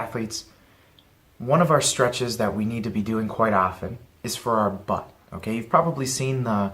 athletes, one of our stretches that we need to be doing quite often is for our butt. Okay, you've probably seen the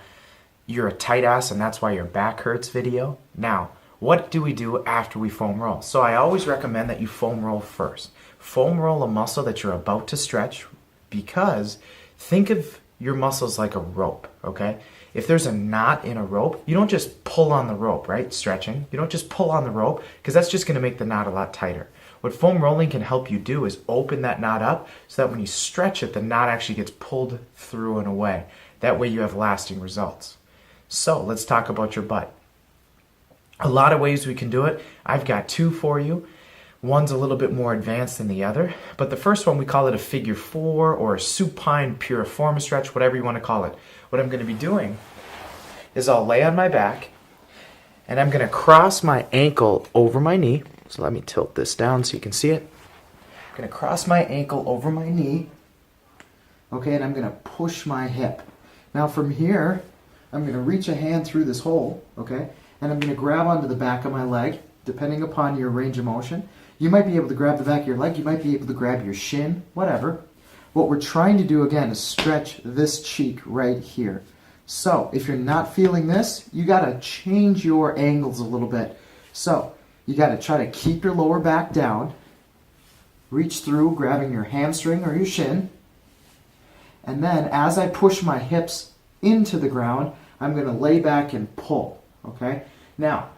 "you're a tight ass and that's why your back hurts" video. Now, what do we do after we foam roll? So I always recommend that you foam roll first. Foam roll a muscle that you're about to stretch, because think of your muscles like a rope, okay? If there's a knot in a rope, you don't just pull on the rope, right? Stretching. You don't just pull on the rope, because that's just going to make the knot a lot tighter. What foam rolling can help you do is open that knot up so that when you stretch it, the knot actually gets pulled through and away. That way you have lasting results. So let's talk about your butt. A lot of ways we can do it. I've got two for you. One's a little bit more advanced than the other, but the first one, we call it a figure four or a supine piriformis stretch, whatever you want to call it. What I'm going to be doing is I'll lay on my back and I'm going to cross my ankle over my knee. So let me tilt this down so you can see it. I'm going to cross my ankle over my knee. Okay, and I'm going to push my hip. Now from here, I'm going to reach a hand through this hole, okay, and I'm going to grab onto the back of my leg, depending upon your range of motion. You might be able to grab the back of your leg, you might be able to grab your shin, whatever. What we're trying to do again is stretch this cheek right here. So if you're not feeling this, you got to change your angles a little bit. So you got to try to keep your lower back down, reach through, grabbing your hamstring or your shin, and then as I push my hips into the ground, I'm going to lay back and pull, okay? Now,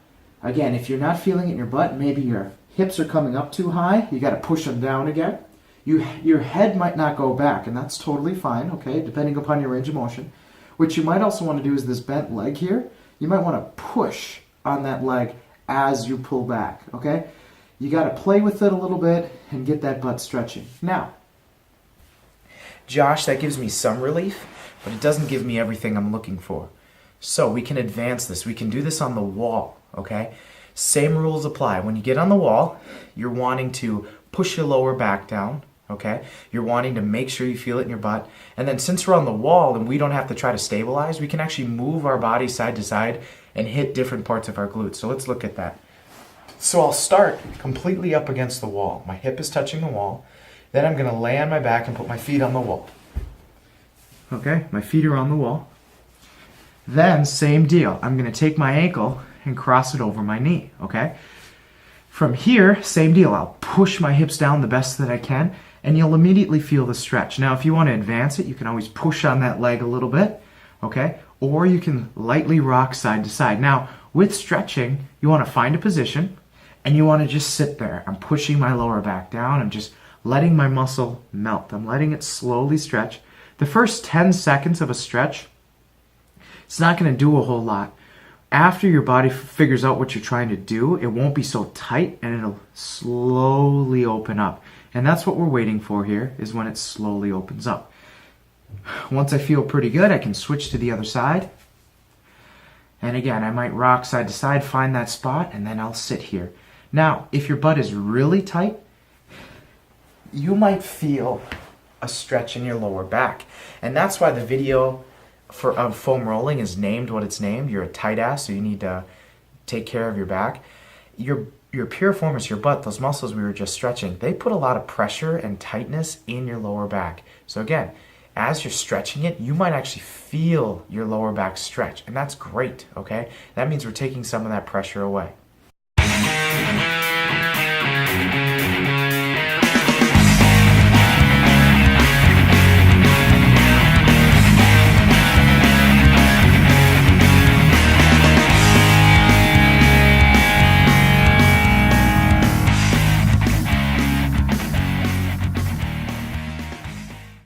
again, if you're not feeling it in your butt, maybe your hips are coming up too high, you got to push them down again. Your head might not go back, and that's totally fine, okay, depending upon your range of motion. What you might also want to do is this bent leg here. You might want to push on that leg as you pull back, okay? You got to play with it a little bit and get that butt stretching. Now, Josh, that gives me some relief, but it doesn't give me everything I'm looking for. So we can advance this. We can do this on the wall, okay? Same rules apply. When you get on the wall, you're wanting to push your lower back down, okay? You're wanting to make sure you feel it in your butt. And then since we're on the wall and we don't have to try to stabilize, we can actually move our body side to side and hit different parts of our glutes. So let's look at that. So I'll start completely up against the wall. My hip is touching the wall. Then I'm going to lay on my back and put my feet on the wall. Okay, my feet are on the wall. Then, same deal. I'm going to take my ankle and cross it over my knee, okay? From here, same deal. I'll push my hips down the best that I can, and you'll immediately feel the stretch. Now, if you want to advance it, you can always push on that leg a little bit, okay? Or you can lightly rock side to side. Now, with stretching, you want to find a position, and you want to just sit there. I'm pushing my lower back down. I'm just letting my muscle melt. I'm letting it slowly stretch. The first 10 seconds of a stretch, it's not going to do a whole lot. After your body figures out what you're trying to do, it won't be so tight and it'll slowly open up. And that's what we're waiting for here, is when it slowly opens up. Once I feel pretty good, I can switch to the other side. And again, I might rock side to side, find that spot, and then I'll sit here. Now, if your butt is really tight, you might feel a stretch in your lower back. And that's why the video of foam rolling is named what it's named. You're a tight ass, so you need to take care of your back. Your piriformis, your butt, those muscles we were just stretching, they put a lot of pressure and tightness in your lower back. So again, as you're stretching it, you might actually feel your lower back stretch, and that's great, okay? That means we're taking some of that pressure away.